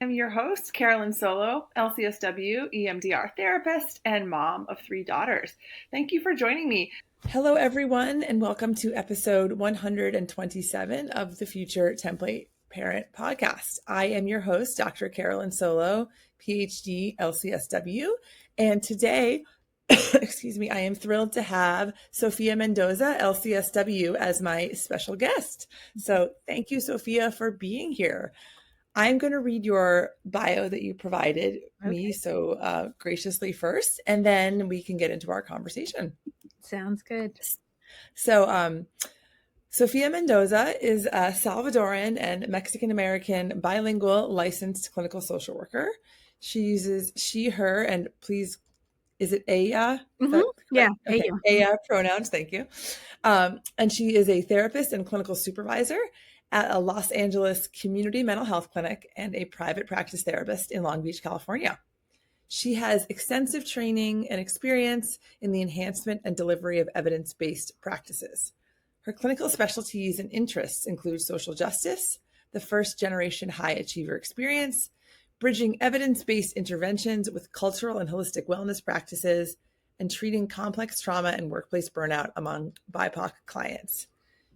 I'm your host, Carolyn Solo, LCSW, EMDR therapist, and mom of 3 daughters. Thank you for joining me. Hello, everyone, and welcome to episode 127 of the Future Template Parent Podcast. I am your host, Dr. Carolyn Solo, PhD, LCSW, and today, I am thrilled to have Sophia Mendoza, LCSW, as my special guest. So thank you, Sophia, for being here. I'm going to read your bio that you provided me so graciously first, and then we can get into our conversation. Sounds good. So, Sophia Mendoza is a Salvadoran and Mexican-American bilingual licensed clinical social worker. She uses she, her, and please, is it ella? Yeah, okay. Ella pronouns, thank you. And she is a therapist and clinical supervisor at a Los Angeles community mental health clinic and a private practice therapist in Long Beach, California. She has extensive training and experience in the enhancement and delivery of evidence-based practices. Her clinical specialties and interests include social justice, the first-generation high achiever experience, bridging evidence-based interventions with cultural and holistic wellness practices, and treating complex trauma and workplace burnout among BIPOC clients.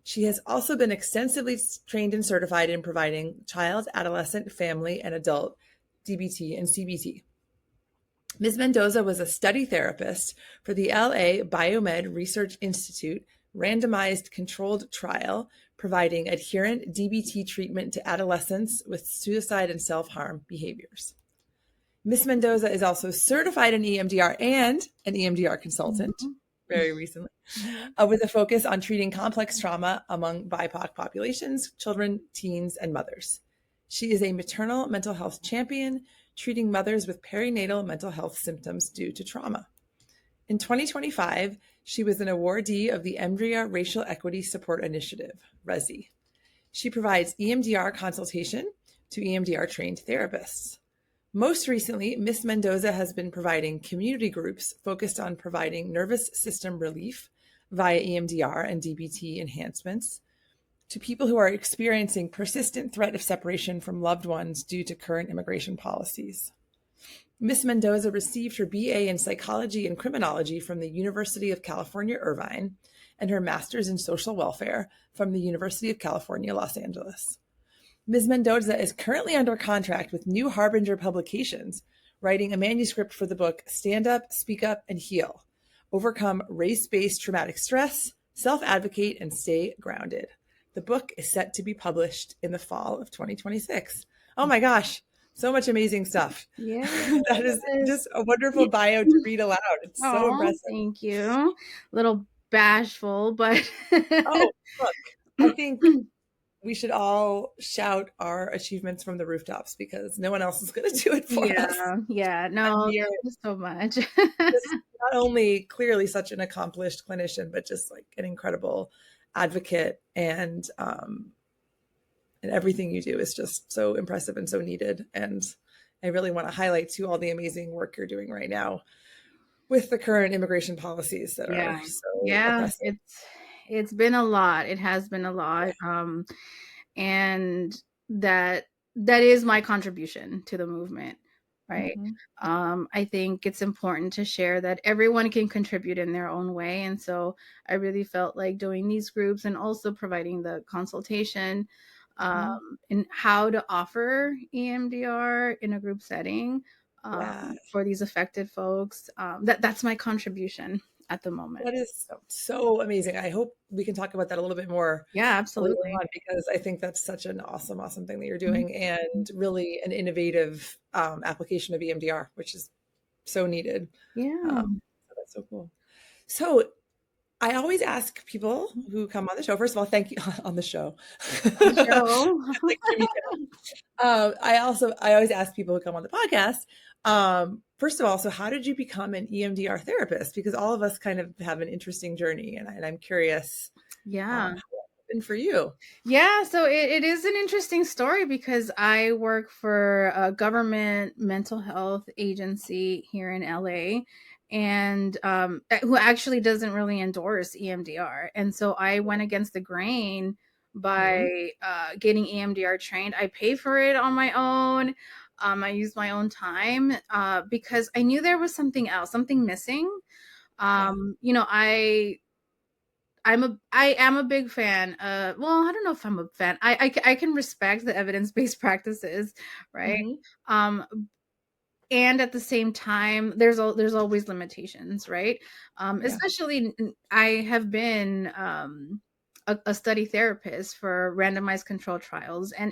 She has also been extensively trained and certified in providing child, adolescent, family, and adult DBT and CBT. Ms. Mendoza was a study therapist for the LA Biomed Research Institute randomized controlled trial providing adherent DBT treatment to adolescents with suicide and self-harm behaviors. Ms. Mendoza is also certified in EMDR and an EMDR consultant very recently, with a focus on treating complex trauma among BIPOC populations, children, teens, and mothers. She is a maternal mental health champion, treating mothers with perinatal mental health symptoms due to trauma. In 2025, she was an awardee of the EMDR Racial Equity Support Initiative, RESI. She provides EMDR consultation to EMDR-trained therapists. Most recently, Ms. Mendoza has been providing community groups focused on providing nervous system relief via EMDR and DBT enhancements to people who are experiencing persistent threat of separation from loved ones due to current immigration policies. Ms. Mendoza received her BA in Psychology and Criminology from the University of California, Irvine, and her Master's in Social Welfare from the University of California, Los Angeles. Ms. Mendoza is currently under contract with New Harbinger Publications, writing a manuscript for the book Stand Up, Speak Up, and Heal: Overcome Race-Based Traumatic Stress, Self-Advocate, and Stay Grounded. The book is set to be published in the fall of 2026. Oh my gosh, so much amazing stuff. Yeah. That is just a wonderful bio to read aloud. It's so impressive. Thank you. A little bashful, but oh, look, I think we should all shout our achievements from the rooftops because no one else is going to do it for us. Yeah, no, thank you so much. Not only clearly such an accomplished clinician, but just like an incredible advocate, and everything you do is just so impressive and so needed. And I really want to highlight to all the amazing work you're doing right now with the current immigration policies that are so oppressive. It's been a lot. It has been a lot. And that is my contribution to the movement, right? I think it's important to share that everyone can contribute in their own way. And so I really felt like doing these groups and also providing the consultation and how to offer EMDR in a group setting for these affected folks. That's my contribution at the moment. That is so amazing. I hope we can talk about that a little bit more. Yeah, absolutely. Because I think that's such an awesome thing that you're doing, and really an innovative application of EMDR, which is so needed. Yeah. That's so cool. So I always ask people who come on the show, first of all, thank you on the show. I always ask people who come on the podcast, first of all, so how did you become an EMDR therapist? Because all of us kind of have an interesting journey, and I'm curious. How it happened for you? Yeah, so it is an interesting story because I work for a government mental health agency here in LA, and who actually doesn't really endorse EMDR. And so I went against the grain by getting EMDR trained. I pay for it on my own. I used my own time because I knew there was something else, something missing. You know, I am a big fan. Well, I don't know if I'm a fan. I can respect the evidence-based practices, right? Mm-hmm. Um, and at the same time, there's always limitations, right? Yeah. Especially, I have been a study therapist for randomized control trials, and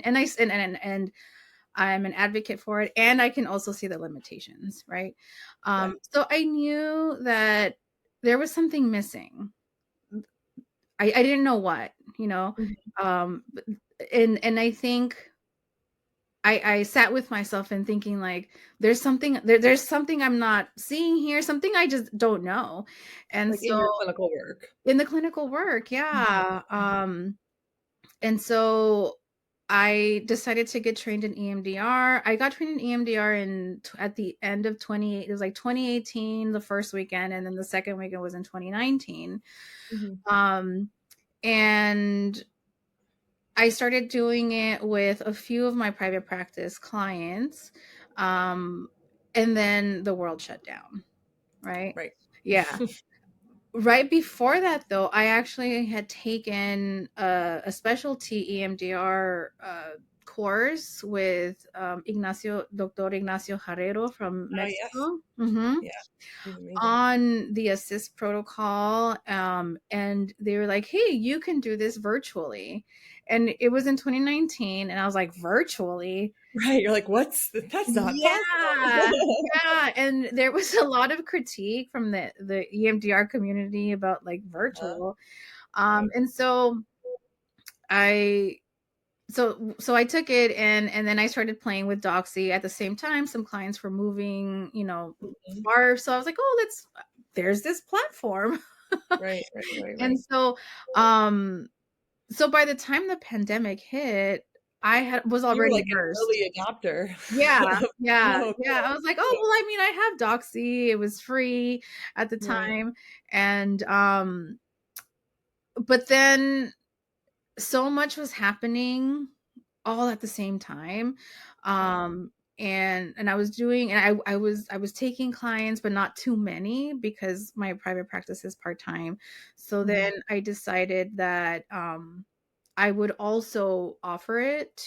I'm an advocate for it, and I can also see the limitations, right? Yeah. So I knew that there was something missing. I didn't know what, you know. Mm-hmm. um and I think I sat with myself and thinking like there's something I'm not seeing here, something I just don't know. And Like in your so clinical work. in the clinical work, Mm-hmm. yeah. And so I decided to get trained in EMDR. I got trained in EMDR at the end of 20, it was like 2018, the first weekend, and then the second weekend was in 2019. Mm-hmm. And I started doing it with a few of my private practice clients. Um, and then the world shut down, right? Right. Yeah. Right before that, though, I actually had taken a specialty EMDR course with Dr. Ignacio Herrero from Oh yes. Mexico. Mm-hmm. Yeah. He's amazing. On the assist protocol, and they were like, hey, you can do this virtually. And it was in 2019, and I was like, virtually? Right. You're like, that's not Yeah. possible. Yeah, and there was a lot of critique from the EMDR community about like virtual. Right. And so I so I took it, and then I started playing with Doxy at the same time. Some clients were moving, you know, Mm-hmm. far, so I was like, oh, there's this platform. Right. Right. Right. And Right. um so by the time the pandemic hit, was You were already like an versed. early adopter. Yeah, yeah, Oh, yeah. I cool. was like, oh, well, I mean, I have Doxy. It was free at the Right. time. And but then so much was happening all at the same time. Yeah. And I was doing, and I was taking clients, but not too many because my private practice is part-time. So Mm-hmm. then I decided that I would also offer it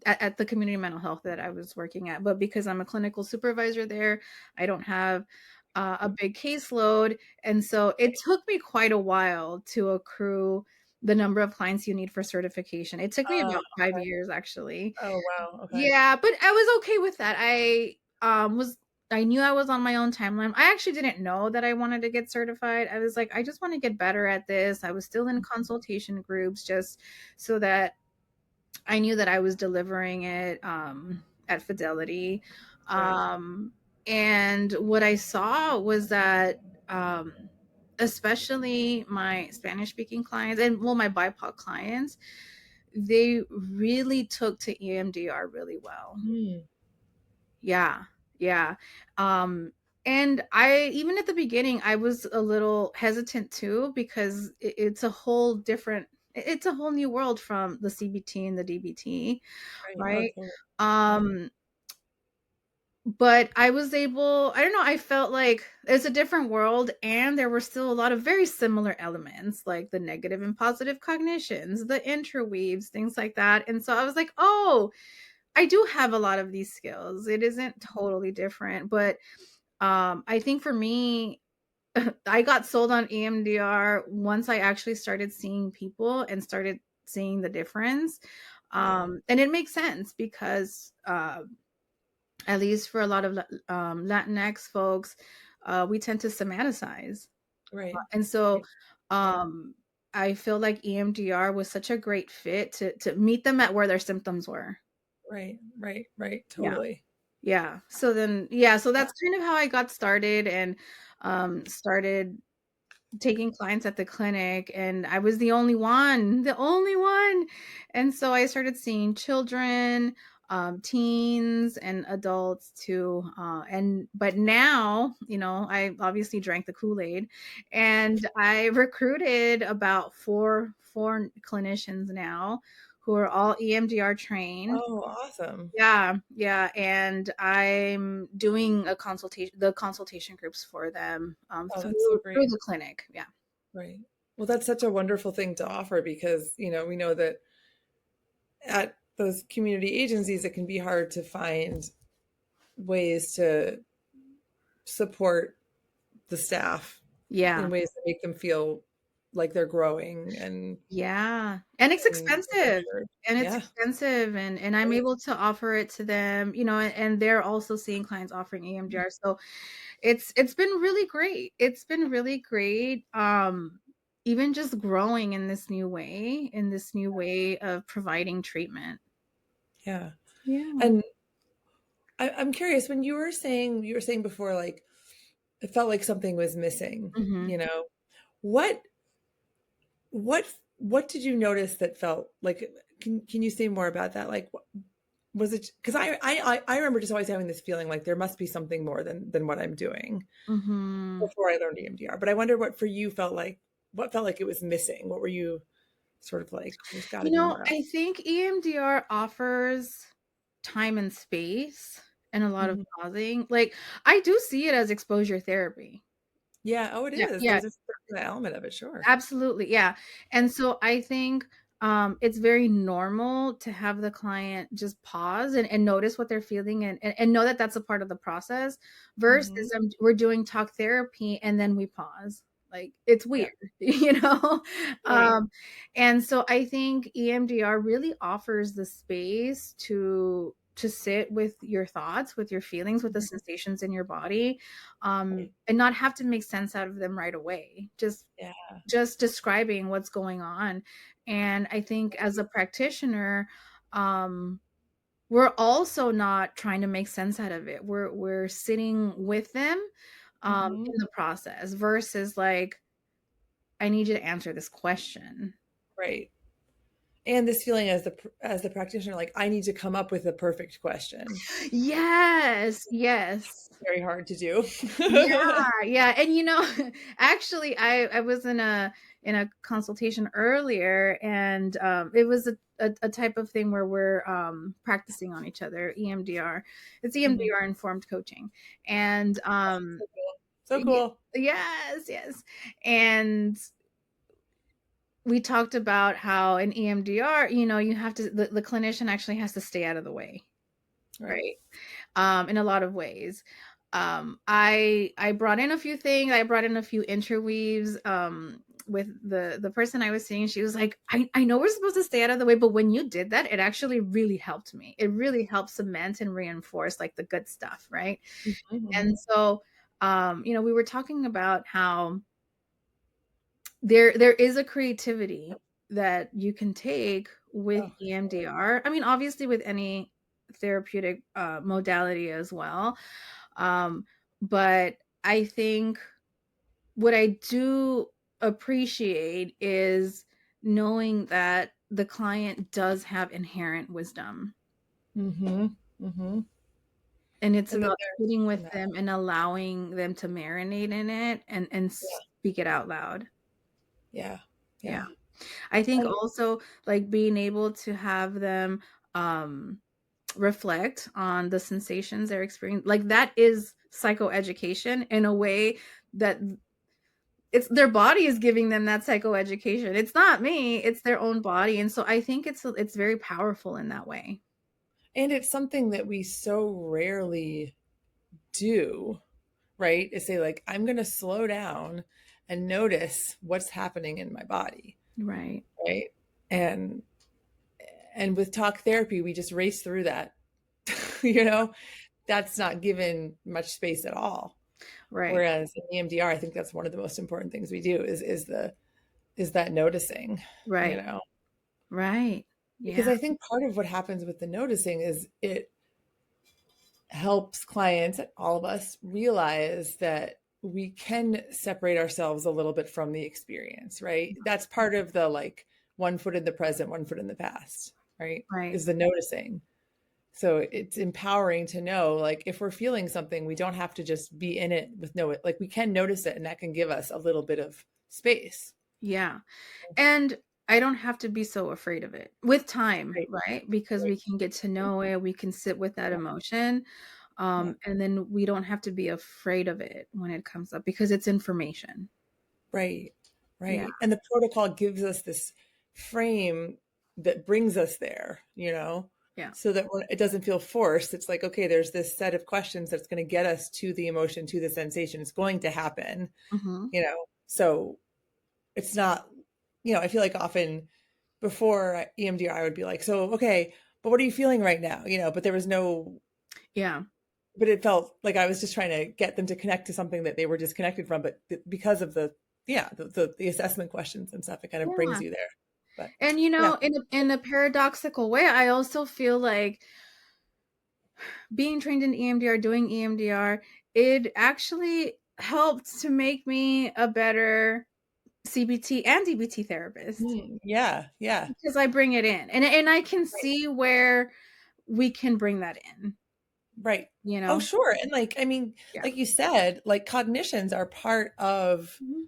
at the community mental health that I was working at. But because I'm a clinical supervisor there, I don't have a big caseload. And so it took me quite a while to accrue the number of clients you need for certification. It took me about 5 years, actually. Oh wow. Okay. Yeah, but I was okay with that. I knew I was on my own timeline. I actually didn't know that I wanted to get certified. I was like, I just want to get better at this. I was still in consultation groups just so that I knew that I was delivering it at fidelity. Right. And what I saw was that especially my Spanish speaking clients and well my BIPOC clients, they really took to EMDR really well. Mm. Yeah. Yeah. Um and I even at the beginning I was a little hesitant too because it's a whole different, it's a whole new world from the CBT and the DBT, Right. Oh, right? totally. Yeah. Um but I was able, I don't know, I felt like it's a different world and there were still a lot of very similar elements like the negative and positive cognitions, the interweaves, things like that. And so I was like, oh, I do have a lot of these skills. It isn't totally different, but I think for me, I got sold on EMDR once I actually started seeing people and started seeing the difference. Yeah. And it makes sense because at least for a lot of Latinx folks, we tend to somaticize. Right. And so Right. Yeah. um, I feel like EMDR was such a great fit to meet them at where their symptoms were. Right. Right. Right. Yeah. Totally. Yeah. So then, yeah. So Yeah. that's kind of how I got started and started taking clients at the clinic. And I was the only one. And so I started seeing children, teens, and adults too. But now, you know, I obviously drank the Kool-Aid, and I recruited about four clinicians now who are all EMDR trained. Oh, awesome. Yeah, yeah, and I'm doing the consultation groups for them Oh, through that's so through great. the clinic. Yeah. Right. Well, that's such a wonderful thing to offer because, we know that at those community agencies, it can be hard to find ways to support the staff Yeah. in ways that make them feel like they're growing and, Yeah. And it's and expensive. nurtured. And it's Yeah. expensive and I'm Right. able to offer it to them, and they're also seeing clients offering EMDR. So it's been really great. It's been really great. Even just growing in this new way of providing treatment. Yeah. Yeah. And I'm curious, when you were saying before, like, it felt like something was missing, Hmm. what, what, what did you notice that felt like, can you say more about that? Like, was it, because I remember just always having this feeling like there must be something more than what I'm doing Hmm. before I learned EMDR. But I wonder what for you what felt like it was missing? What were you sort of like, there's got to be more out? I think EMDR offers time and space and a lot of Mhm. pausing. Like, I do see it as exposure therapy. Yeah. Oh, it Yeah, is. yeah, There's a certain element of it. Sure. absolutely. Yeah. And so I think it's very normal to have the client just pause and notice what they're feeling and know that that's a part of the process Hmm. versus we're doing talk therapy and then we pause. Like, it's Yeah. weird, you know? Right. Um, and so I think EMDR really offers the space to sit with your thoughts, with your feelings, with the Mhm. sensations in your body, Right. and not have to make sense out of them right away. Yeah. Just describing what's going on. And I think as a practitioner, um, we're also not trying to make sense out of it. We're sitting with them Hmm. in the process versus like, I need you to answer this question. Right. And this feeling as the practitioner, like I need to come up with a perfect question. Yes, yes. Very hard to do. Yeah, yeah. And actually I was in a consultation earlier and it was a type of thing where we're practicing on each other, EMDR. It's Mhm. EMDR informed coaching. And So cool. So cool. yes, yes. And we talked about how in EMDR, you have to the clinician actually has to stay out of the way, Right. right? In a lot of ways. I brought in a few things. I brought in a few interweaves with the person I was seeing. She was like, I know we're supposed to stay out of the way, but when you did that, it actually really helped me. It really helped cement and reinforce like the good stuff, right? And Mhm. so, we were talking about how there is a creativity that you can take with Oh, EMDR. I mean, obviously with any therapeutic modality as well. Um, but I think what I do appreciate is knowing that the client does have inherent wisdom. mhm. Mhm. And it's And that about sitting with they're them and allowing them to marinate in it and yeah. speak it out loud. Yeah. Yeah. Yeah. I think And also like being able to have them um reflect on the sensations they're experiencing, like that is psychoeducation in a way that it's their body is giving them that psychoeducation. It's not me, it's their own body. And so I think it's very powerful in that way. it's something that we so rarely do, right? Is say like I'm going to slow down and notice what's happening in my body, Right. right? And with talk therapy, we just race through that. you know, that's not given much space at all. Right. Whereas in EMDR, I think that's one of the most important things we do is that noticing, you Right. know, Right. because Yeah. I think part of what happens with the noticing is it helps clients, all of us, realize that we can separate ourselves a little bit from the experience, right? That's part of the like one foot in the present, one foot in the past, right? Right. Is the noticing. So it's empowering to know, like, if we're feeling something, we don't have to just be in it with like we can notice it and that can give us a little bit of space. Yeah. And I don't have to be so afraid of it with time, Right. right? Because Right. we can get to know it, we can sit with that Yeah. emotion. Yeah. And then we don't have to be afraid of it when it comes up because it's information. Right. Yeah. Right. And the protocol gives us this frame that brings us there, Yeah. so that it doesn't feel forced. It's like, okay, there's this set of questions that's going to get us to the emotion, to the sensation. It's going to happen, Mm-hmm. So it's not, I feel like often before EMDR, I would be like, so, okay, but what are you feeling right now? But there was no, Yeah. but it felt like I was just trying to get them to connect to something that they were disconnected from. But because of the assessment questions and stuff, it kind of brings Yeah. you there. But And yeah. in a paradoxical way, I also feel like being trained in EMDR, doing EMDR, it actually helped to make me a better CBT and DBT therapist Yeah. Yeah. because I bring it in and I can Right. see where we can bring that in, Right. you Oh, know? sure. And I mean, Yeah. like you said, like cognitions are part of Mhm.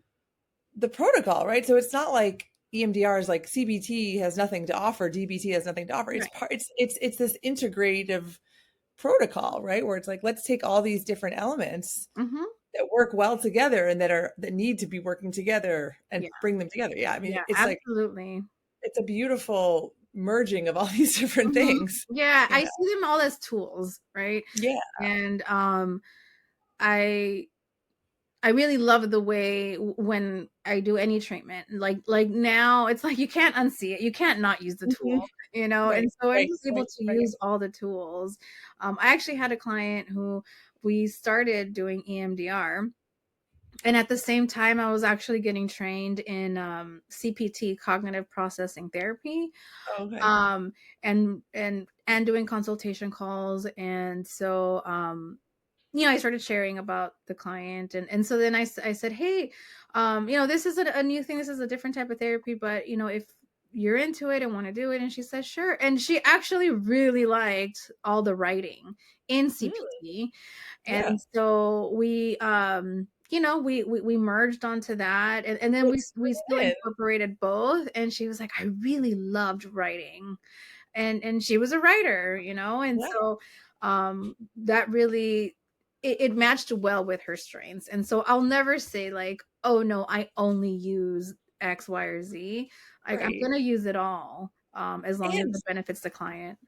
the protocol, right? So it's not like EMDR is like CBT has nothing to offer, DBT has nothing to offer. It's Right. part. It's this integrative protocol, right? Where it's like, let's take all these different elements Mm-hmm. that work well together and that need to be working together and Yeah. bring them together. Yeah, I mean, Yeah. it's like Absolutely. it's a beautiful merging of all these different Mhm. things. Yeah. You I know? see them all as tools, right? Yeah, And I I really love the way when I do any treatment, like now it's like you can't unsee it. You can't not use the Mhm. tool, you know? And Right, so I'm right, just able right, to right. use all the tools. I actually had a client who we started doing EMDR, and at the same time I was actually getting trained in CPT, cognitive processing therapy, Okay. um and doing consultation calls. And so I started sharing about the client, and so then I said, hey, this is a new thing, this is a different type of therapy, but if you're into it and want to do it. And she said sure, and she actually really liked all the writing in Mm, CPT. yeah. And so we merged onto that, and then Well, we still good. incorporated both. And she was like, I really loved writing, and she was a writer, and Yeah, so that really it matched well with her strengths. And so I'll never say like, oh no, I only use X, Y, or Z. Like, I'm right. gonna use it all, as long as And it benefits the client.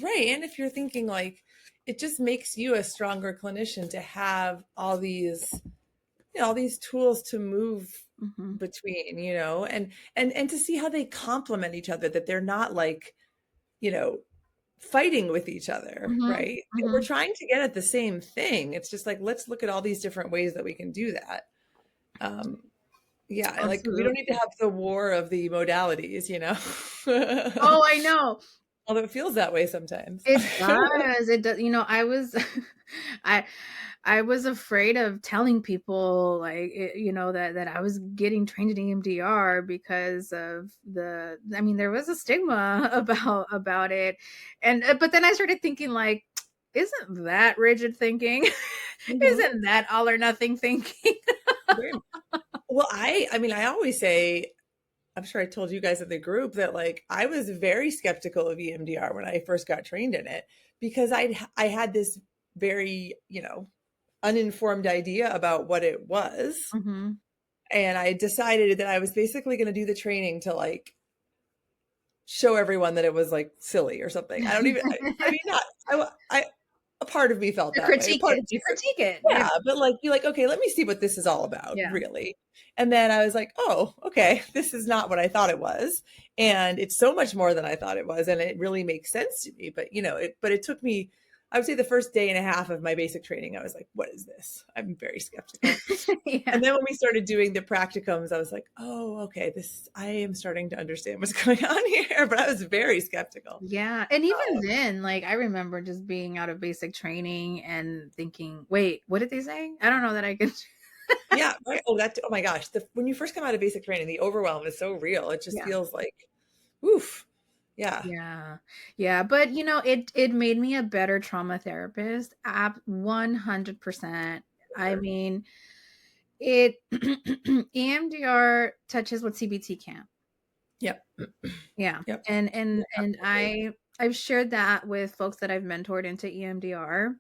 right. And if you're thinking like it just makes you a stronger clinician to have all these tools to move Hmm. between, and to see how they complement each other, that they're not like, you know, fighting with each other, Hmm. right? We're Hmm. trying to get at the same thing. It's just like, let's look at all these different ways that we can do that. Um, yeah, like we don't need to Absolutely. have the war of the modalities, Oh, I know. although it feels that way sometimes. It does. It does. I was I I was afraid of telling people like that I was getting trained in EMDR because of there was a stigma about it. And but then I started thinking like, isn't that rigid thinking? Mhm. Isn't that all or nothing thinking? Very well. I mean, I always say, I'm sure I told you guys in the group that like I was very skeptical of EMDR when I first got trained in it, because I had this very, uninformed idea about what it was. Hmm. And I decided that I was basically going to do the training to like show everyone that it was like silly or something. I don't even, I mean, not, a part of me felt To that way. A critique part it. of To me said, critique it. Yeah. yeah, but like, be like, okay, let me see what this is all about, Yeah. really. And then I was like, oh, okay, this is not what I thought it was. And it's so much more than I thought it was. And it really makes sense to me. But, but it took me, I would say the first day and a half of my basic training, I was like, what is this? I'm very skeptical. Yeah. And then when we started doing the practicums, I was like, oh, okay, I am starting to understand what's going on here. But I was very skeptical. Yeah. And even then, like I remember just being out of basic training and thinking, wait, what did they say? I don't know that I can. Yeah, right. Oh my gosh. When you first come out of basic training, the overwhelm is so real. It just Yeah. feels like, oof. Yeah. Yeah. Yeah. But it made me a better trauma therapist. 100%. I Sure. mean, it EMDR touches what CBT can't. Yep. Yeah. Yep. And Absolutely. I've shared that with folks that I've mentored into EMDR.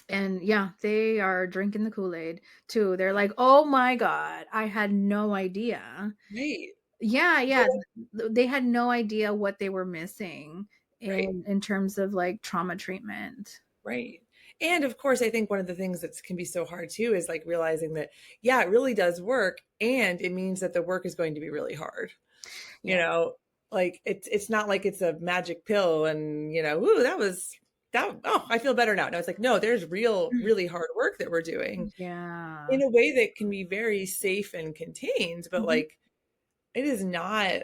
And yeah, they are drinking the Kool-Aid too. They're like, "Oh my God, I had no idea." Right. Yeah, But yeah. They had no idea what they were missing right. in terms of like trauma treatment. Right. And of course, I think one of the things that can be so hard too is like realizing that, yeah, it really does work. And it means that the work is going to be really hard. You Yeah. know, like it's not like it's a magic pill and, ooh, oh, I feel better now. No, it's like, no, there's really hard work that we're doing Yeah. in a way that can be very safe and contained, but Mhm. like it is not,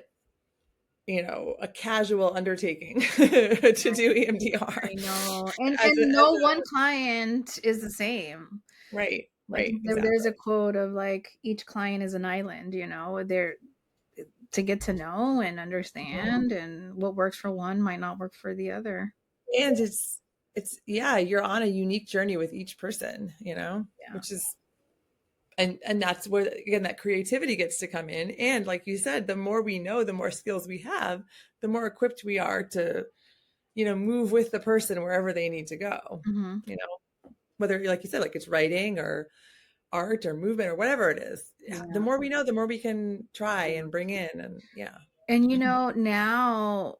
a casual undertaking to do EMDR I know. And as no a one client is the same. right, Like right, there's exactly. a quote of like each client is an island, you know. They're to get to know and Mhm. understand, and what works for one might not work for the other. And it's yeah, you're on a unique journey with each person, Yeah. which is and that's where again that creativity gets to come in. And like you said, the more we know, the more skills we have, the more equipped we are to, move with the person wherever they need to go. Mhm. You know, whether like you said, like it's writing or art or movement or whatever it is. Yeah, the Yeah. more we know, the more we can try Yeah. and bring in and yeah. And you know, now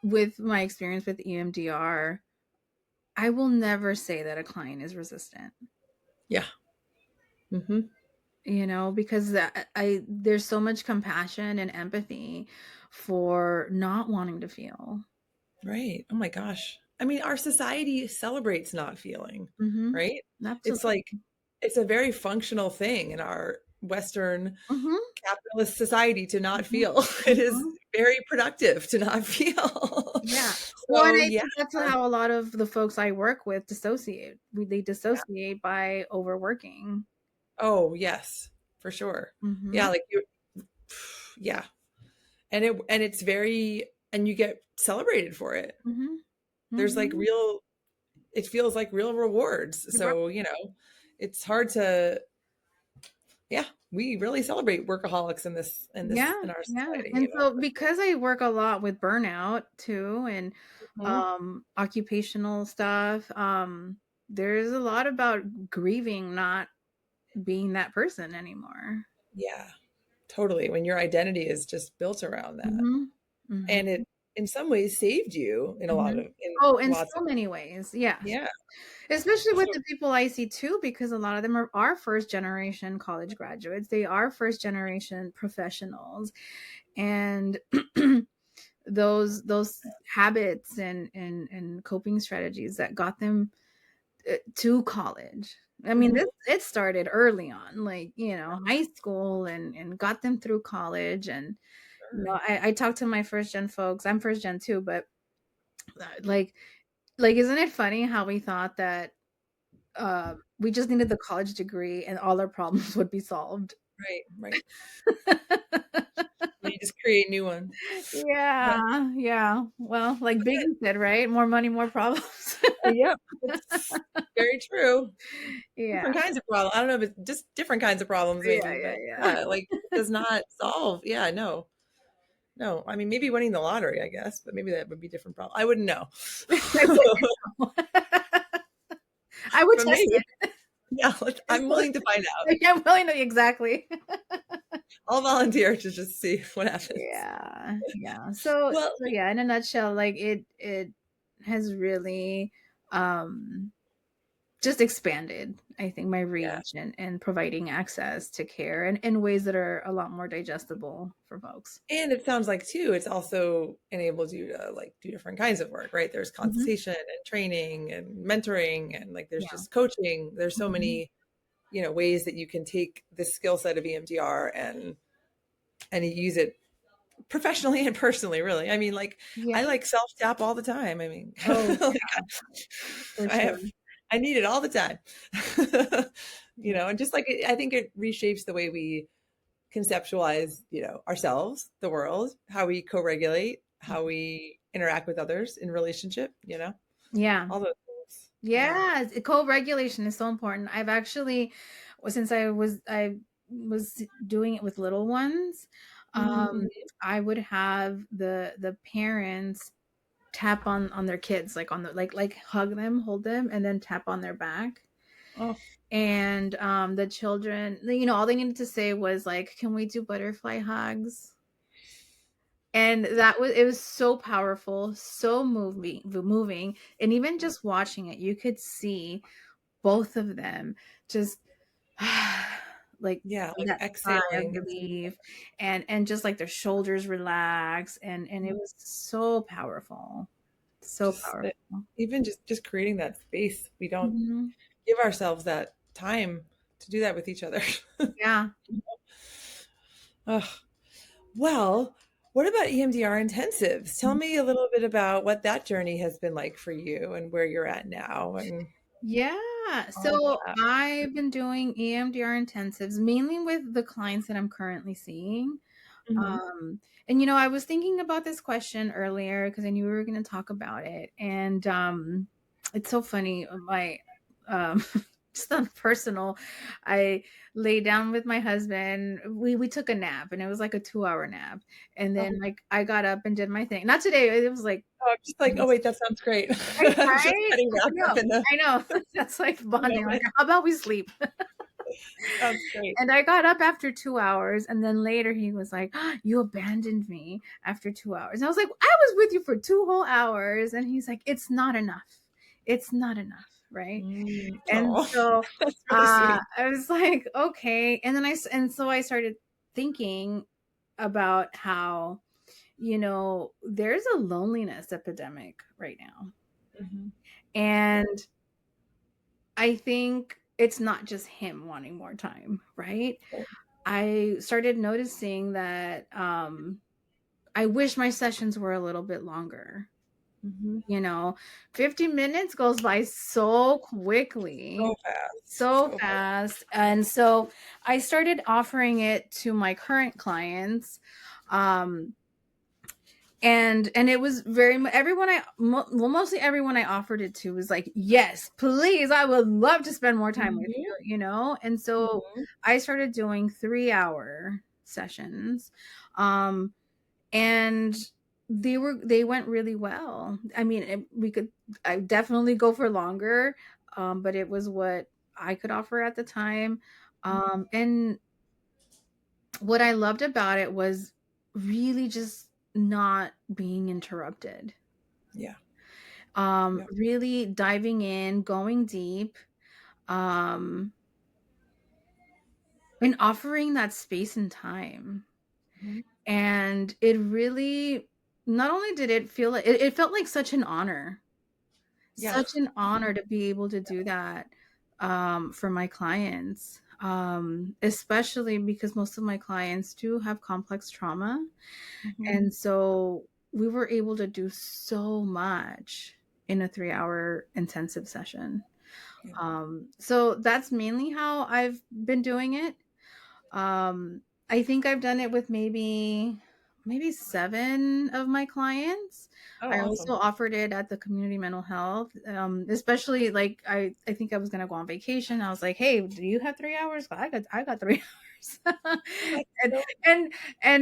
with my experience with EMDR, I will never say that a client is resistant, Yeah. Hmm. you know, because I there's so much compassion and empathy for not wanting to feel. Right. Oh my gosh. I mean, our society celebrates not feeling, Mhm. right? It's Absolutely. like it's a very functional thing in our Western Mhm. capitalist society to not Mhm. feel. It is Mhm. very productive to not feel. Yeah. Well, and So I yeah, think that's how a lot of the folks I work with dissociate. They yeah. dissociate by overworking. Oh yes, for sure. Yeah, Mhm. like you yeah. And it's very and you get celebrated for it. Mhm. There's like Mhm. real it feels like real rewards. Right. So, it's hard to yeah, we really celebrate workaholics Yeah, in our yeah. society, And so for sure. because I work a lot with burnout too and Mhm. occupational stuff, there's a lot about grieving not being that person anymore. Yeah, totally. When your identity is just built around that. Mhm. Mhm. And it in some ways saved you Mhm. in Oh, in lots of so many ways. Yes. yeah, Especially for with sure. the people I see too, because a lot of them are first generation college graduates. They are first generation professionals. And those habits and coping strategies that got them to college. I mean, Mhm. this it started early on, like, you know, high school and got them through college. And you Sure. know, I talked to my first gen folks. I'm first gen too, but like isn't it funny how we thought that we just needed the college degree and all our problems would be solved? Right, right. You just create new ones. But Yeah, yeah. Well, like Biggie said, right? More money, more problems. yeah, it's very true. Yeah, Different kinds of problems. I don't know, but just different kinds of problems yeah, maybe, yeah, but yeah. yeah, like it does not solve. Yeah, no. No. I mean, maybe winning the lottery, I guess, but maybe that would be a different problem. I wouldn't know. I wouldn't know. I would But test maybe. it. Yeah, I'm willing to find out. I'm willing to exactly. I'll volunteer to just see what happens. Yeah, yeah. So Well, yeah, in a nutshell, like it has really um just expanded, I think, my yeah. reach and providing access to care and in ways that are a lot more digestible for folks. And it sounds like too, it's also enables you to like do different kinds of work, right? There's Mhm. consultation and training and mentoring and like there's Yeah. just coaching. There's so Mhm. many, ways that you can take this skill set of EMDR and use it professionally and personally, really. I mean, like Yeah. I like self tap all the time. I mean, Oh, like, for I sure. have I need it all the time. Yeah. And just like I think it reshapes the way we conceptualize, ourselves, the world, how we co-regulate, how we interact with others in relationship, Yeah. all those things. Yeah. Yeah, co-regulation is so important. I've actually, since I was doing it with little ones, I would have the parents tap on their kids, like on the like hug them, hold them, and then tap on their back. Oh, And the children, you know, all they needed to say was like, "Can we do butterfly hugs?" And it was so powerful, so moving, and even just watching it, you could see both of them just like yeah, like that sigh of exhaling. relief, and just like their shoulders relax, and it Mhm. was so powerful, so Just powerful. even just creating that space. We don't Mhm. give ourselves that time to do that with each other. Yeah. Ugh. Well, what about EMDR intensives? Tell me a little bit about what that journey has been like for you and where you're at now and Yeah. all So that. I've been doing EMDR intensives mainly with the clients that I'm currently seeing. Mhm. Um, and you know, I was thinking about this question earlier because I knew we were going to talk about it. And it's so funny. My um, just on personal, I lay down with my husband. We took a nap, and it was like a 2-hour nap. And Oh, then like I got up and did my thing. Not today. It was like I'm just like, oh wait, that sounds great. right, I'm just right? getting I wrapped up know. in the I know. That's like bonding. Like, moment. how about we sleep? Sounds great. And I got up after 2 hours, and then later he was like, "You abandoned me after 2 hours." And I was like, "I was with you for 2 whole hours." And he's like, "It's not enough. It's not enough." Right. And Oh, so that's really sweet. I was like, okay. And then so I started thinking about how, you know, there's a loneliness epidemic right now. Mhm. And I think it's not just him wanting more time, right? I started noticing that I wish my sessions were a little bit longer. Mhm. You know, 50 minutes goes by so quickly, So fast, so so fast. fast. And so I started offering it to my current clients. Um, and it was everyone well, mostly everyone I offered it to was like, yes, please, I would love to spend more time with Mhm. you, you know. And so Mhm. I started doing 3-hour sessions, um and they went really well. I mean, I definitely go for longer, but it was what I could offer at the time. And what I loved about it was really just not being interrupted. Yeah. Yeah. Really diving in, going deep, um, and offering that space and time. Mhm. And it really, not only did it feel like it felt like Yeah. such an honor to be able to do that for my clients, especially because most of my clients do have complex trauma. Mhm. And so we were able to do so much in a 3-hour intensive session. Yeah. So that's mainly how I've been doing it. Um, I think I've done it with maybe 7 of my clients. Oh, I also awesome. offered it at the community mental health, especially like I think I was gonna go on vacation. I was like, "Hey, do you have 3 hours? I got 3 hours." That's and so and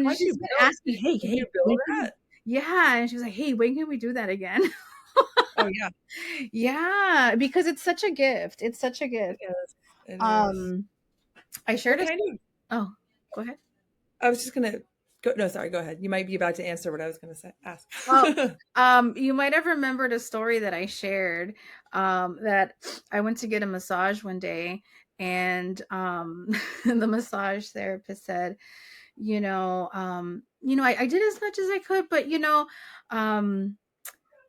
how and do you she's been build asking, "Hey, did you hey, build when can that? yeah?" And she was like, "Hey, when can we do that again?" Oh, yeah. Yeah, because it's such a gift. It's such a It gift. is. It is. Um, I What shared a kind of oh, go ahead. I was just gonna go no, sorry, go ahead. You might be about to answer what I was gonna say ask. Oh, you might have remembered a story that I shared, that I went to get a massage one day, and the massage therapist said, I did as much as I could, but um,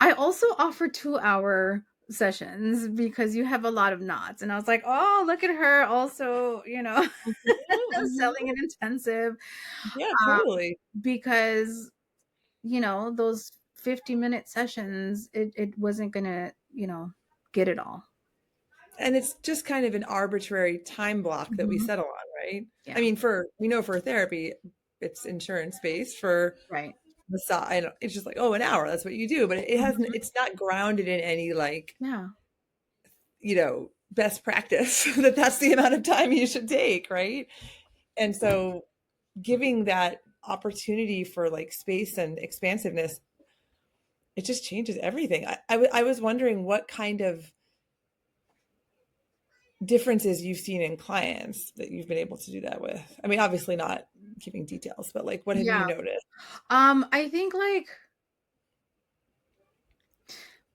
I also offer 2-hour sessions because you have a lot of knots. And I was like, oh, look at her also, Mhm, mhm. selling an intensive, Yeah, um, totally. because those 50-minute sessions, it wasn't gonna, get it all. And it's just kind of an arbitrary time block that we Mhm. settle on, right? I Yeah, mean, we know for therapy, it's insurance based. For right. massage, I don't, it's just like, oh, an hour, that's what you do. But Mhm. it's not grounded in any like, Yeah. best practice that that's the amount of time you should take, right? And so giving that opportunity for like space and expansiveness, it just changes everything. I was wondering what kind of differences you've seen in clients that you've been able to do that with. I mean, obviously not giving details, but like, what have you Yeah. noticed? I think like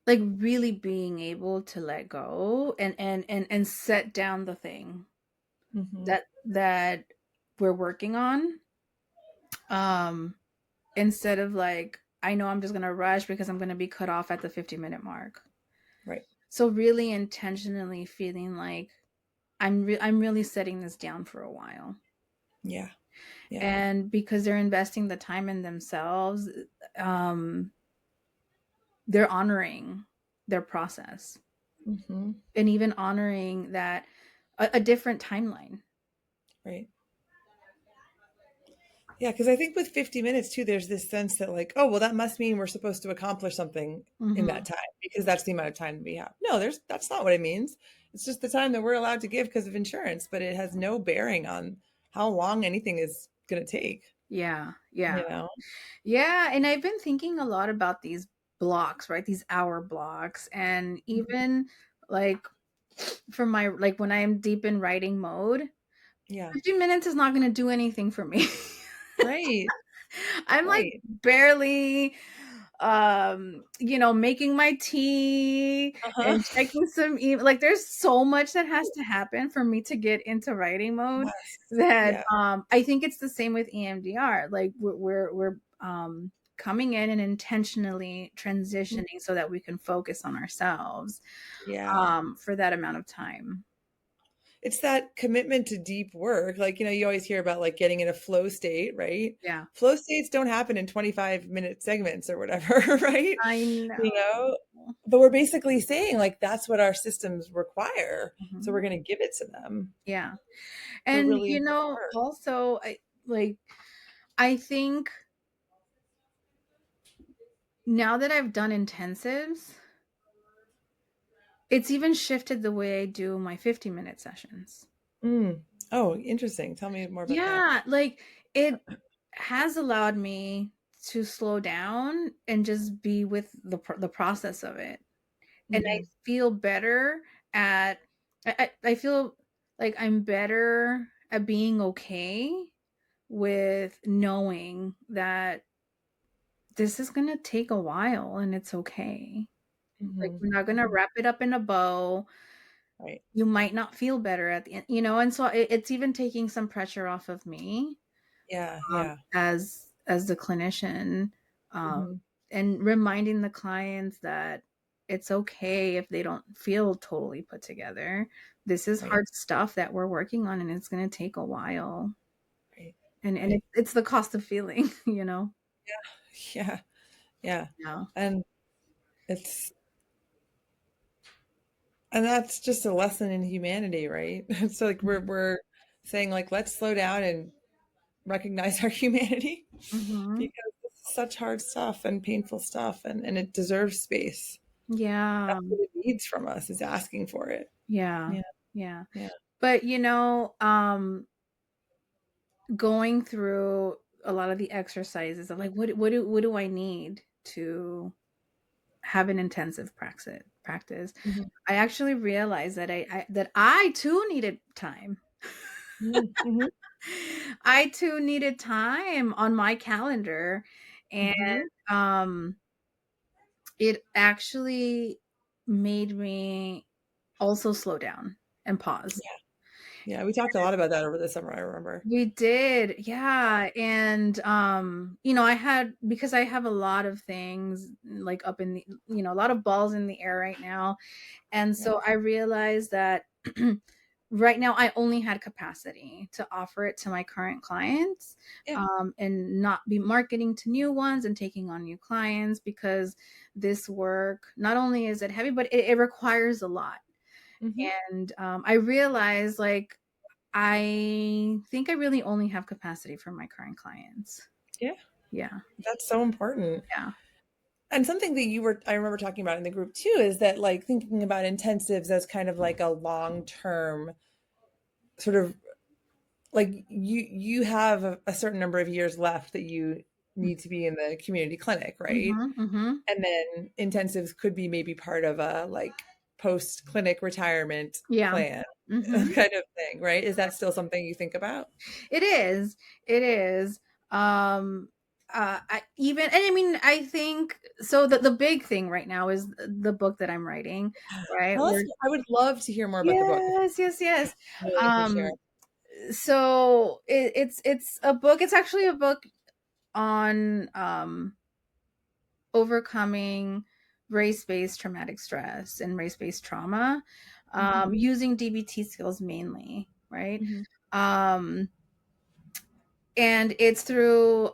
really being able to let go and set down the thing Mm-hmm. that we're working on, um instead of like, I know I'm just going to rush because I'm going to be cut off at the 50-minute mark. Right. So really intentionally feeling like I'm really setting this down for a while. Yeah. Yeah. And because they're investing the time in themselves, um they're honoring their process, Mm-hmm. and even honoring that a different timeline. Right. Yeah, because I think with 50 minutes too, there's this sense that like, oh, well, that must mean we're supposed to accomplish something in Mm-hmm. that time because that's the amount of time we have. No, that's not what it means. It's just the time that we're allowed to give because of insurance, but it has no bearing on how long anything is going to take, Yeah, yeah, you know? yeah. And I've been thinking a lot about these blocks, right? These hour blocks, and Mhm. even like for my, like when I am deep in writing mode, Yeah. 15 minutes is not going to do anything for me. Right. I'm like Right. barely making my tea Uh-huh. and checking some email. Like there's so much that has to happen for me to get into writing mode, Yes. that Yeah. I think it's the same with EMDR. Like we're coming in and intentionally transitioning so that we can focus on ourselves Yeah. for that amount of time. It's that commitment to deep work. Like, you always hear about like getting in a flow state, right? Yeah. Flow states don't happen in 25-minute segments or whatever, right? I You know. know, but we're basically saying like that's what our systems require. So we're Mhm. going to give it to them Yeah. for And really important work. also I think now that I've done intensives, it's even shifted the way I do my 50-minute sessions. Mm. Oh, interesting. Tell me more about that. Yeah, like it has allowed me to slow down and just be with the process of it. And I Hmm. feel better at I feel like I'm better at being okay with knowing that this is going to take a while and it's okay. Like Hmm. we're not going to Hmm. wrap it up in a bow. Right. You might not feel better at the end, and so it's even taking some pressure off of me, Yeah. Yeah. as the clinician, um, Hmm. and reminding the clients that it's okay if they don't feel totally put together. This is Right. hard stuff that we're working on, and it's going to take a while. Right. And Right. it's the cost of feeling, Yeah. Yeah. Yeah. And it's, and that's just a lesson in humanity, right? So like we're saying like let's slow down and recognize our humanity Mm-hmm. because this is such hard stuff and painful stuff and it deserves space. Yeah. That's what it needs from us is asking for it. Yeah. Yeah. Yeah. Yeah. But going through a lot of the exercises of like what do I need to have an intensive practice. Mhm. I actually realized that I too needed time. Mhm. I too needed time on my calendar, and Mhm. um it actually made me also slow down and pause. Yeah. Yeah. We talked a lot about that over the summer, I remember. We did. Yeah. And I had, because I have a lot of things like up in the, a lot of balls in the air right now. And Yeah. so I realized that right now I only had capacity to offer it to my current clients, Yeah. and not be marketing to new ones and taking on new clients, because this work, not only is it heavy, but it requires a lot. Mhm. And I realized like, I think I really only have capacity for my current clients. Yeah. Yeah. That's so important. Yeah. And something that I remember talking about in the group too, is that like thinking about intensives as kind of like a long term sort of like you have a certain number of years left that you need to be in the community clinic, right? Mm-hmm, mm-hmm. And then intensives could be maybe part of a like post clinic retirement Yeah. plan Mm-hmm. kind of thing, right? Is that still something you think about? It is. It is. I mean, I think so. The big thing right now is the book that I'm writing, right? Tell us, We're I would love to hear more about the book. Yes, yes, yes. Really for sharing. Um, so it's a book. It's actually a book on overcoming race-based traumatic stress and race-based trauma, using DBT skills mainly, right? Mm-hmm. Um, and it's through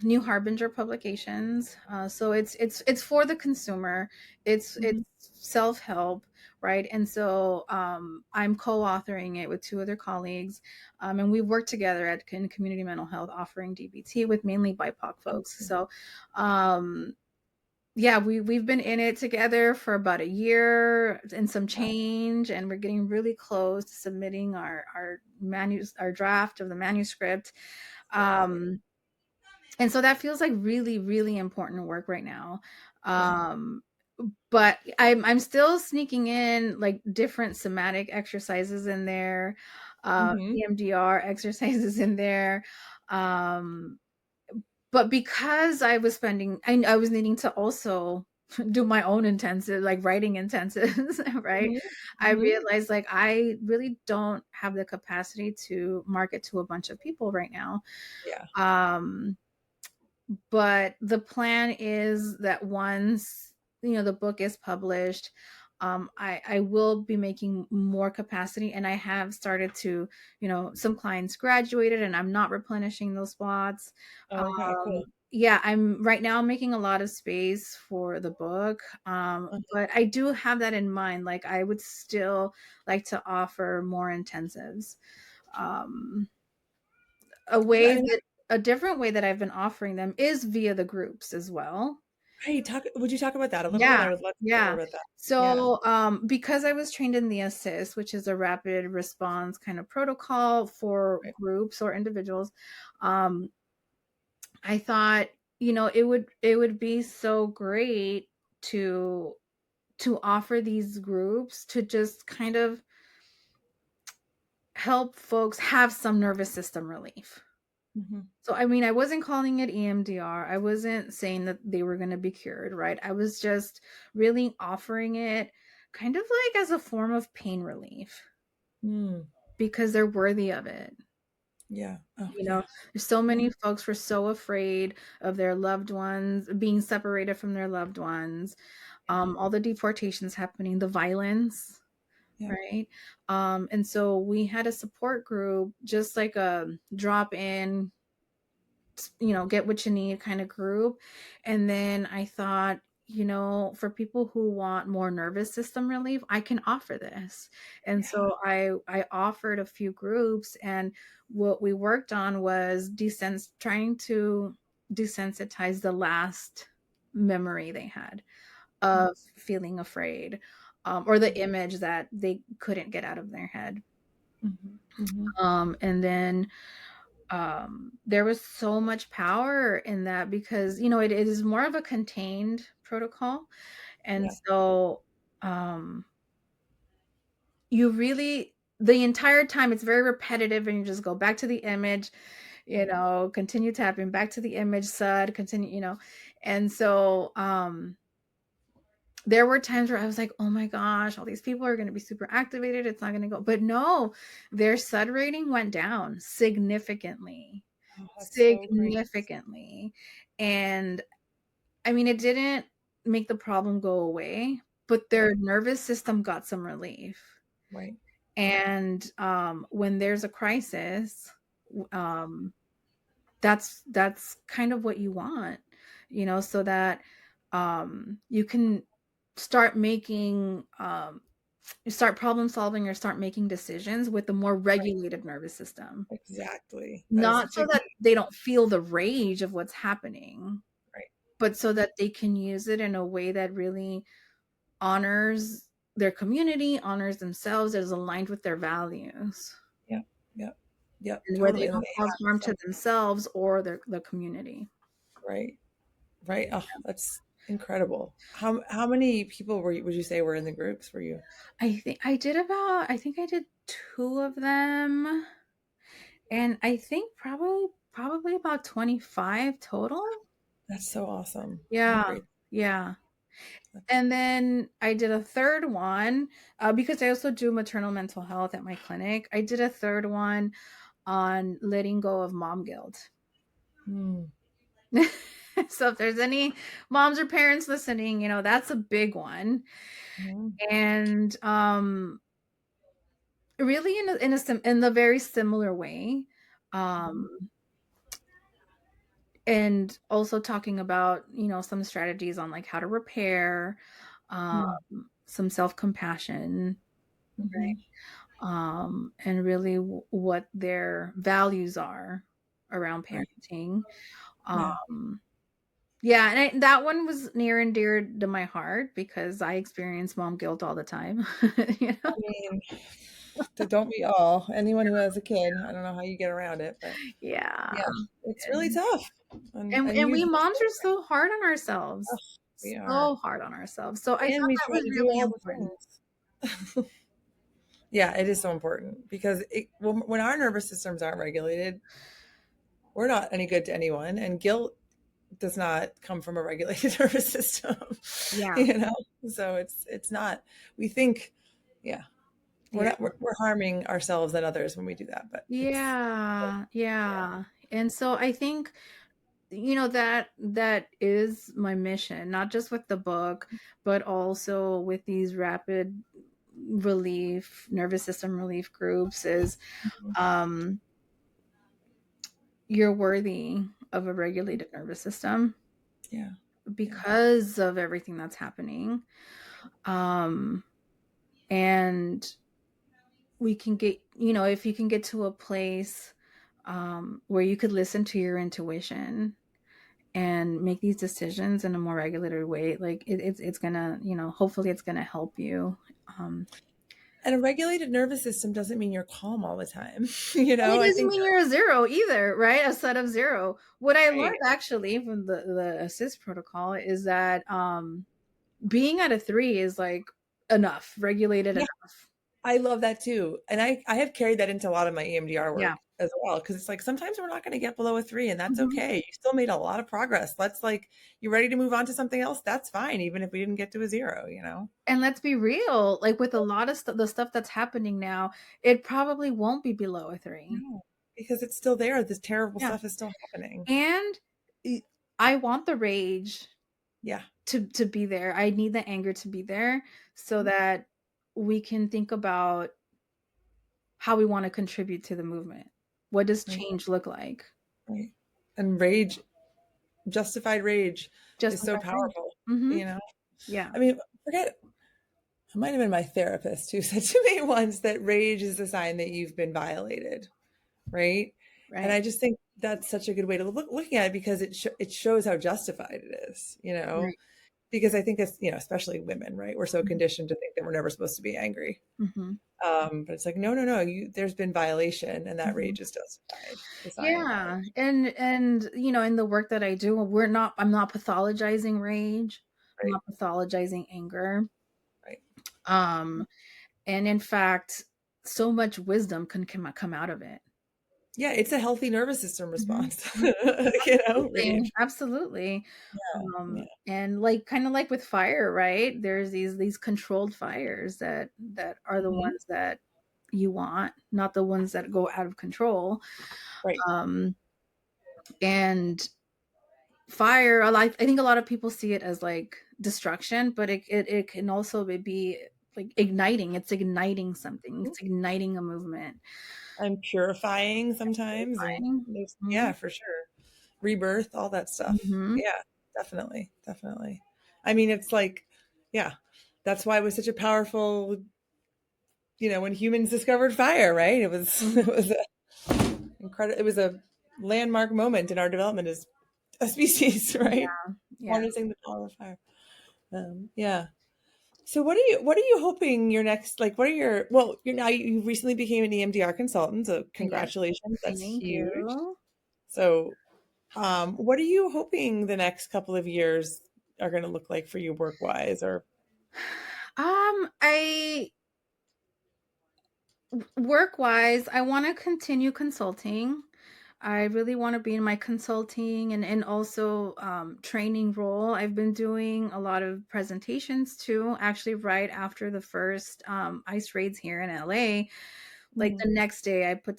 New Harbinger Publications. So it's for the consumer. It's Mm-hmm. self-help, right? And so I'm co-authoring it with two other colleagues, and we work together in community mental health, offering DBT with mainly BIPOC folks. So yeah, we've been in it together for about a year and some change, and we're getting really close to submitting our draft of the manuscript. Um, and so that feels like really, really important work right now. Um, but I'm still sneaking in like different somatic exercises in there, Mm-hmm. EMDR exercises in there. Um, but because I was needing to also do my own intensive, like writing intensives, right? Mm-hmm. I Mm-hmm. realized like I really don't have the capacity to market to a bunch of people right now. Yeah. Um, but the plan is that once the book is published, I will be making more capacity, and I have started to, some clients graduated and I'm not replenishing those spots. Okay, cool. Yeah, I'm right now making a lot of space for the book. But I do have that in mind. Like I would still like to offer more intensives. Um, a Yeah, way and that a different way that I've been offering them is via the groups as well. hey, would you talk about that a little bit? Yeah. I would love to hear more Yeah. about that. Yeah. So, because I was trained in the assist, which is a rapid response kind of protocol for Right. groups or individuals, um, I thought, it would be so great to offer these groups to just kind of help folks have some nervous system relief. Mm-hmm. So, I mean, I wasn't calling it EMDR. I wasn't saying that they were going to be cured, right? I was just really offering it kind of like as a form of pain relief Mm. because they're worthy of it. Yeah. Oh, You know, yeah. there's so Yeah. many folks were so afraid of their loved ones being separated from their loved ones, all the deportations happening, the violence, Yeah. right? And so we had a support group, just like a drop in, get what you need kind of group. And then I thought, for people who want more nervous system relief, I can offer this. And Yeah. so I offered a few groups, and what we worked on was trying to desensitize the last memory they had Mm-hmm. of feeling afraid, or the image that they couldn't get out of their head. Mm-hmm. Mm-hmm. And then there was so much power in that because it is more of a contained protocol, and Yeah. so you really, the entire time, it's very repetitive, and you just go back to the image, continue tapping back to the image, sud, continue, and so there were times where I was like, oh my gosh, all these people are going to be super activated, it's not going to go. But no, their sud rating went down significantly. Oh, that's so great. Significantly. And I mean, it didn't make the problem go away, but their Right. nervous system got some relief. Right. Right. And when there's a crisis, um, that's kind of what you want, so that you can start making start problem solving or start making decisions with a more Right. regulated nervous system. Exactly. That is Not such a so that great. they don't feel the rage of what's happening, Right. but so that they can use it in a way that really honors their community, honors themselves, is aligned with their values. Yeah. Yeah. Yep. and where they Totally. And don't they cause harm have to themselves or the community. right. Right. Oh, that's incredible. How many people would you say were in the groups for you? I think I did 2 of them, and I think probably about 25 total. That's so awesome. What a Yeah. great. Yeah. That's, And then I did a third one, because I also do maternal mental health at my clinic. I did a third one on letting go of mom guilt. hmm. So if there's any moms or parents listening, that's a big one. Mhm. And really in the very similar way, Mhm. um and also talking about, some strategies on like how to repair, um Hmm. some self-compassion, Mhm. and really what their values are around Right. parenting. Yeah. um yeah, and that one was near and dear to my heart because I experience mom guilt all the time. you I know mean, don't we all? Anyone who has a kid, I don't know how you get around it, but yeah. yeah, it's really and tough. And and you we just, moms are so hard on oh, ourselves, we are, so hard on ourselves. So I thought and we that try was to do really all important. the things. Yeah, it is so important because when our nervous systems aren't regulated, we're not any good to anyone, and guilt does not come from a regulated nervous system, Yeah. you know. So it's not. We think, yeah, we're Yeah. not. We're harming ourselves and others when we do that, but it's Yeah. yeah. Yeah. And so I think, that is my mission, not just with the book, but also with these rapid relief, nervous system relief groups is, Mhm. um you're worthy of a regulated nervous system Yeah, yeah. because of everything that's happening. Um and we can get, if you can get to a place, where you could listen to your intuition and make these decisions in a more regulated way, like it's gonna, hopefully it's gonna help you. um And a regulated nervous system doesn't mean you're calm all the time. and it I doesn't think mean you're a zero either, right? A set of zero. What I right. learned actually from the assist protocol is that, being at a 3 is like enough, regulated Yeah, enough. I love that too. And I have carried that into a lot of my EMDR Yeah. work as well. Cause it's like sometimes we're not going to get below a 3 and that's Mhm. okay. You still made a lot of progress. Let's like you ready to move on to something else? That's fine, even if we didn't get to a 0, you know? And let's be real, like with a lot of the stuff that's happening now, it probably won't be below a 3. No, because it's still there. This terrible Yeah. stuff is still happening. And I want the rage Yeah. to be there. I need the anger to be there so that we can think about how we want to contribute to the movement. What does Right. change look like? Right. And rage, justified rage is so Justified rage. powerful, Mhm. you know? Yeah. I mean, forget it might have been my therapist who said to me once that rage is a sign that you've been violated, right? And Right. I just think that's such a good way to looking at it because it shows how justified it is, Right. because I think it's, especially women, right? We're so Mhm. conditioned to think that we're never supposed to be angry. Mhm. But it's like, no, no, no, there's been violation and that Mhm. rage is justified. The sign of Yeah. violation, And in the work that I do, I'm not pathologizing rage. I'm right? not pathologizing anger. Right. Um and in fact, so much wisdom can come out of it. Yeah, it's a healthy nervous system Mhm. response, Mhm. Absolutely. rage. Absolutely. Yeah. And like kind of like with fire, right? There's these controlled fires that are the Mhm. ones that you want, not the ones that go out of control. Right. Um and fire, I think a lot of people see it as like destruction, but it can also be like igniting. It's igniting something. Mhm. It's igniting a movement. I'm purifying sometimes, and Fine. yeah, Mhm. for sure. Rebirth, all that stuff. Mhm. Yeah, definitely, definitely. I mean, it's like, yeah, that's why it was such a powerful, when humans discovered fire, right? It was Mhm. it was a incredible. It was a landmark moment in our development as a species, right? Yeah. Yeah. Harnessing the power of fire. Yeah. So what are you hoping your next, like, what are your, well, you recently became an EMDR consultant, so Yes. congratulations. That's Thank huge. you. So, what are you hoping the next couple of years are going to look like for you work-wise or? I work wise, I want to continue consulting. I really want to be in my consulting and also training role. I've been doing a lot of presentations too. Actually, right after the first ice raids here in LA, like Mhm. the next day, I put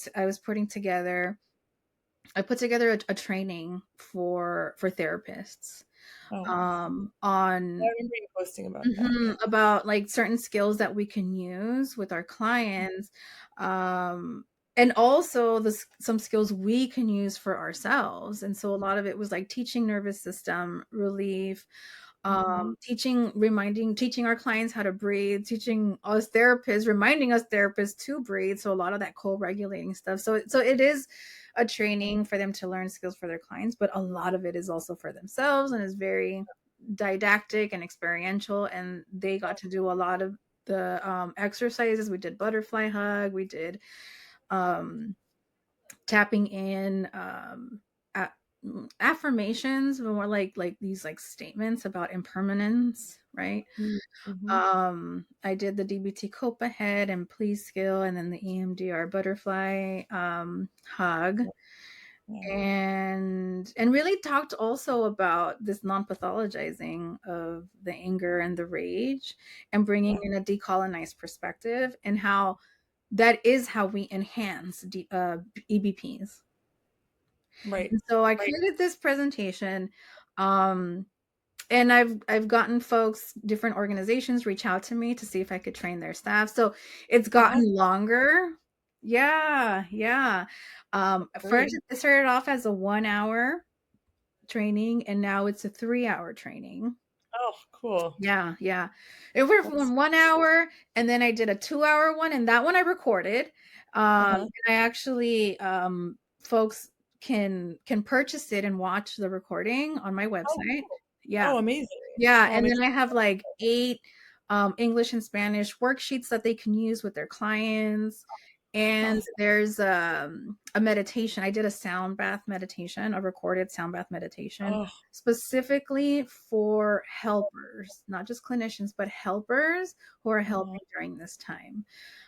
together a training for therapists Oh, awesome. I on remember you posting about that. Yeah. about like certain skills that we can use with our clients, um, and also some skills we can use for ourselves. And so a lot of it was like teaching nervous system relief, Mhm. teaching our clients how to breathe, teaching us therapists, reminding us therapists to breathe. So a lot of that co-regulating stuff. So it is a training for them to learn skills for their clients, but a lot of it is also for themselves and is very didactic and experiential. And they got to do a lot of the exercises. We did butterfly hug. We did um, tapping in a- affirmations, but more like these like statements about impermanence, right? Mhm. I did the DBT cope ahead and please skill, and then the EMDR butterfly hug, Yeah. and really talked also about this non-pathologizing of the anger and the rage, and bringing Yeah. in a decolonized perspective, and how that is how we enhance EBPs. Right. And so I created this presentation, um, and I've gotten folks, different organizations, reach out to me to see if I could train their staff. So it's Oh, that's gotten longer. Yeah, yeah. First great. it started off as a 1 hour training, and now it's a 3 hour training. Oh, cool. Yeah, yeah. It went That's from 1 hour, and then I did a 2 hour one, and that one I recorded. uh-huh. And I actually folks can purchase it and watch the recording on my Oh, website. cool. Yeah. Oh, amazing. Yeah, Oh, I'm and then I excited. have like 8 English and Spanish worksheets that they can use with their clients. And Awesome. there's a meditation. I did a sound bath meditation, a recorded sound bath meditation, Oh, specifically for helpers, not just clinicians, but helpers who are uh-huh. helping during this time.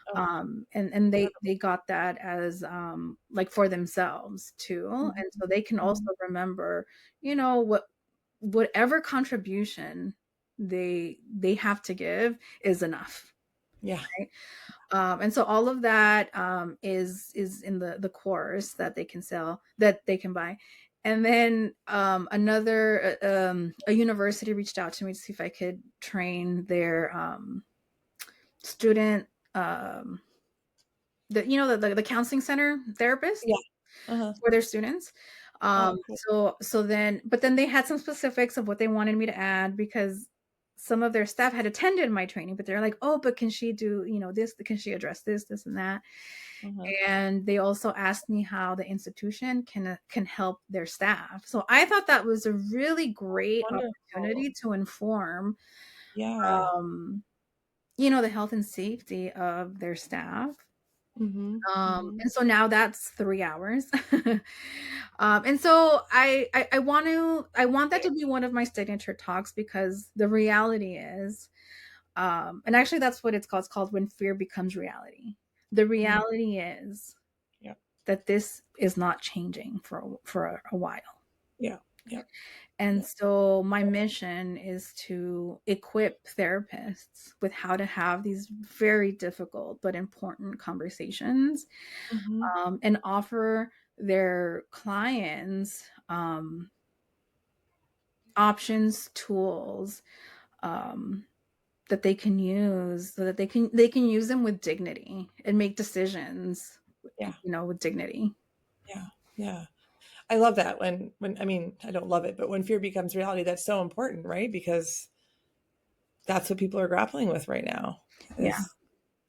Oh, And yeah. they got that as like for themselves too, Mhm. and so they can also Mhm. remember, whatever contribution they have to give is enough, Yeah. right? And so all of that is in the course that they can sell, that they can buy. And then a university reached out to me to see if I could train their student, um, the counseling center therapist Yeah. Uh-huh. for their students. Oh, cool. But then they had some specifics of what they wanted me to add, because some of their staff had attended my training, but they're like, oh, but can she do, this? Can she address this and that? Uh-huh. And they also asked me how the institution can help their staff. So I thought that was a really great Wonderful. opportunity to inform, Yeah. um, the health and safety of their staff. Mhm. Mhm. And so now that's 3 hours. And so I want that to be one of my signature talks, because the reality is, and actually that's what it's called. It's called When Fear Becomes Reality. The Mm. reality is Yeah. that this is not changing for a while. Yeah. Yeah. And Yeah. so my mission is to equip therapists with how to have these very difficult but important conversations, Mhm. and offer their clients options, tools, um, that they can use, so that they can use them with dignity and make decisions, Yeah. with dignity. Yeah. Yeah. I love that when I mean, I don't love it, but when fear becomes reality, that's so important, right? Because that's what people are grappling with right now. Yeah. Is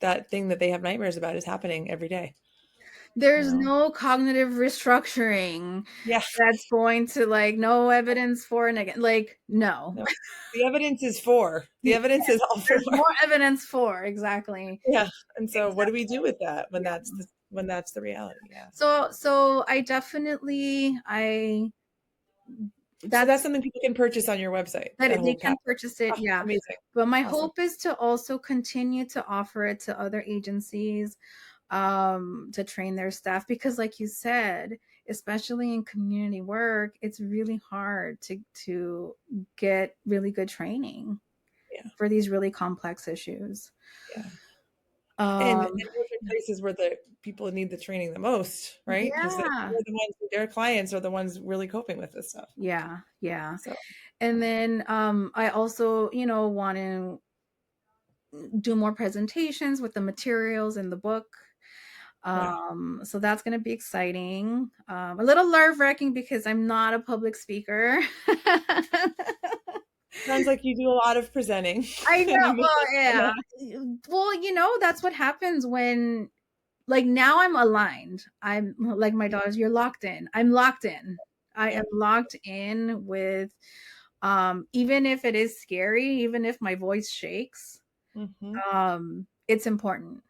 that thing that they have nightmares about is happening every day. There's no cognitive restructuring Yeah. that's going to like no evidence for and again. Like, no. The evidence is for. The evidence is all for. There's more evidence for, exactly. Yeah. And so what do we do with that when that's the reality? Yeah. So I definitely So that's something people can purchase on your website. that they can purchase it. Oh, Yeah. amazing. But my hope is to also continue to offer it to other agencies to train their staff, because like you said, especially in community work, it's really hard to get really good training for these really complex issues. Yeah. And those are places where the people need the training the most, right? Because they're the ones, their clients are the ones really coping with this stuff. Yeah. So, and then I also, want to do more presentations with the materials in the book. So that's going to be exciting. A little nerve-wracking because I'm not a public speaker. Sounds like you do a lot of presenting. I know. Well, yeah. Well, that's what happens when, like, now I'm aligned. I'm like my daughters, you're locked in. I'm locked in. I am locked in with, even if it is scary, even if my voice shakes, it's important.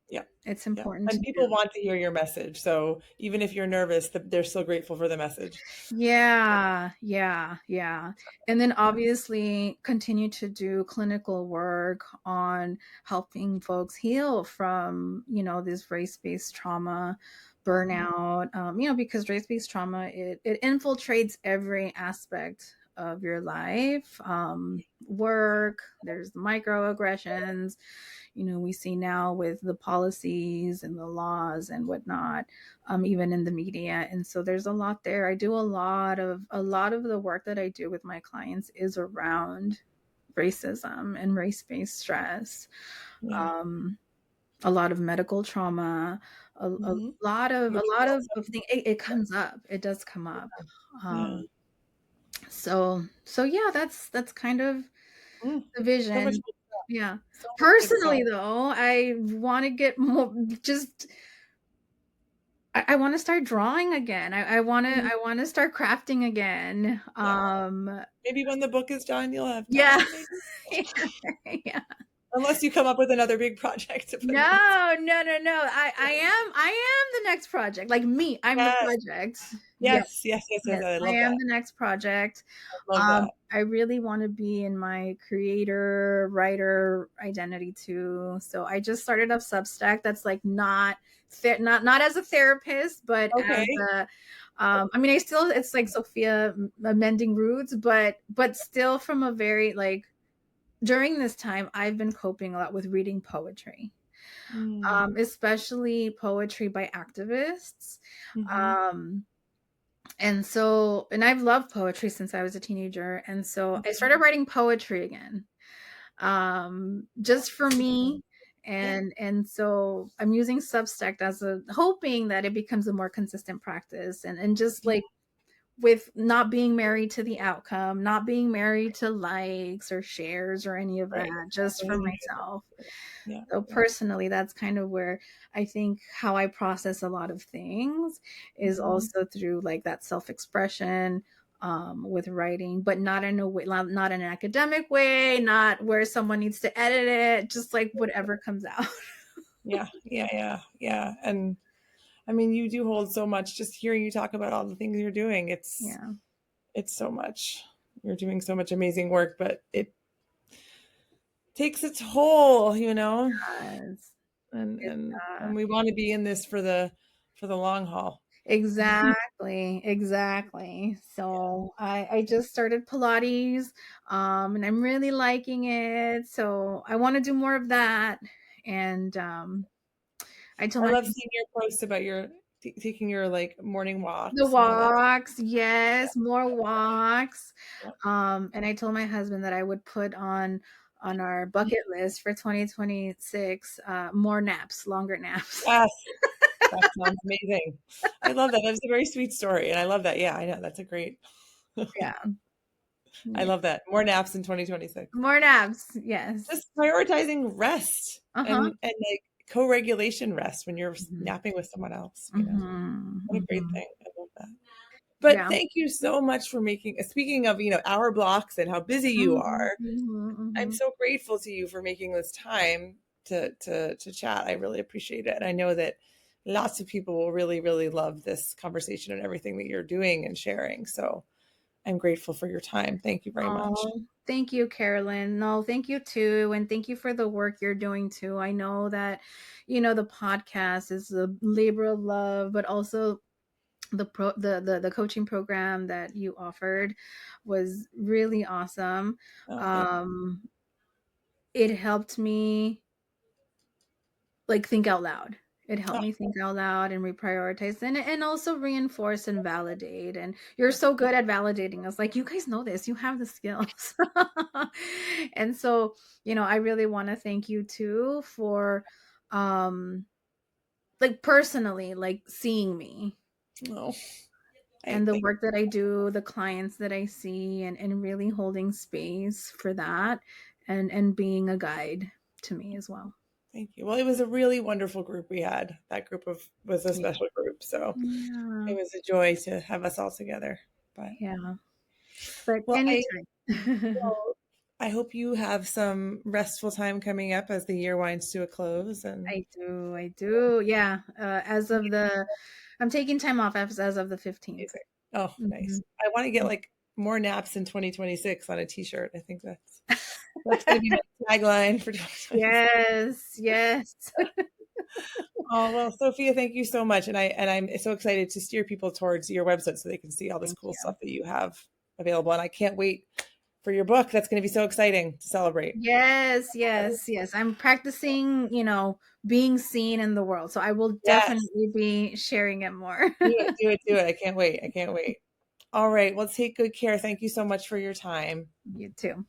Yeah. It's important. And people want to hear your message. So even if you're nervous, they're still grateful for the message. Yeah. And then obviously continue to do clinical work on helping folks heal from, this race-based trauma, burnout, because race-based trauma, it infiltrates every aspect of your life, work, there's the microaggressions, we see now with the policies and the laws and whatnot, even in the media. And so there's a lot there. I do a lot of the work that I do with my clients is around racism and race-based stress. A lot of medical trauma, a lot of things. It comes up. It does come up. So yeah, that's kind of the vision. Yeah. So personally though, I want to get more, I want to start drawing again. I want to start crafting again. Maybe when the book is done, you'll have time. Yeah. Unless you come up with another big project to put No. I am the next project. Like me, I'm the project. Yes. I am the next project. I really want to be in my creator, writer identity too. So I just started up Substack. That's like not as a therapist, but as a I still, it's like Sophia Mending Roots, but still from a very like, during this time, I've been coping a lot with reading poetry, especially poetry by activists. And so, and I've loved poetry since I was a teenager. And so I started writing poetry again, just for me. And so I'm using Substack as hoping that it becomes a more consistent practice, and just like, with not being married to the outcome, not being married to likes or shares or any of that, just for myself. So personally, that's kind of where I think how I process a lot of things is also through like that self-expression, with writing, but not in a way, not in an academic way, not where someone needs to edit it, just like whatever comes out. Yeah. And I mean, you do hold so much. Just hearing you talk about all the things you're doing, it's so much. You're doing so much amazing work, but it takes a toll, Yes. And we want to be in this for the long haul. Exactly. So I just started Pilates, and I'm really liking it. So I want to do more of that. And I love seeing your posts about your taking your like morning walks. The walks, yes, more walks. And I told my husband that I would put on our bucket list for 2026, more naps, longer naps. Yes. That sounds amazing. I love that. That's a very sweet story. And I love that. Yeah, I know. That's a great. I love that. More naps in 2026. More naps. Yes. Just prioritizing rest and like co-regulation rest when you're Mhm. napping with someone else, you know. What a great Mhm. thing. I love that. But Yeah. thank you so much for speaking of, hour blocks and how busy you Mhm, are. mhm, I'm mhm. so grateful to you for making this time to chat. I really appreciate it. And I know that lots of people will really, really love this conversation and everything that you're doing and sharing. So I'm grateful for your time. Thank you very much. Oh, thank you, Carolyn. No, thank you too. And thank you for the work you're doing too. I know that, the podcast is a labor of love, but also the coaching program that you offered was really awesome. Oh, thank Um, it helped me like think out loud. It helped you. me think out loud and reprioritize and also reinforce and validate. And you're Oh, so good at validating us. Like, you guys know this, you have the skills. And so, I really want to thank you too for um like personally like seeing me oh, I and the thank work that I do, the clients that I see, and really holding space for that and being a guide to me as well. Thank you. Well, it was a really wonderful group we had. That group was a Yeah. special group. So Yeah. it was a joy to have us all together. But Yeah. But well, anytime. well, I hope you have some restful time coming up as the year winds to a close. And I do. I do. Yeah. I'm taking time off as of the 15th. amazing. Oh, Hmm. nice. I want to get like more naps in 2026 on a t-shirt. I think that's going to be my tagline for 2026. Yes. Yes. Oh, well, Sophia, thank you so much. And I'm so excited to steer people towards your website so they can see all this Thank cool you. stuff that you have available. And I can't wait for your book. That's going to be so exciting to celebrate. Yes, yes, yes. I'm practicing, being seen in the world. So I will Yes. definitely be sharing it more. Do it, do it, do it. I can't wait. I can't wait. All right. Well, take good care. Thank you so much for your time. You too.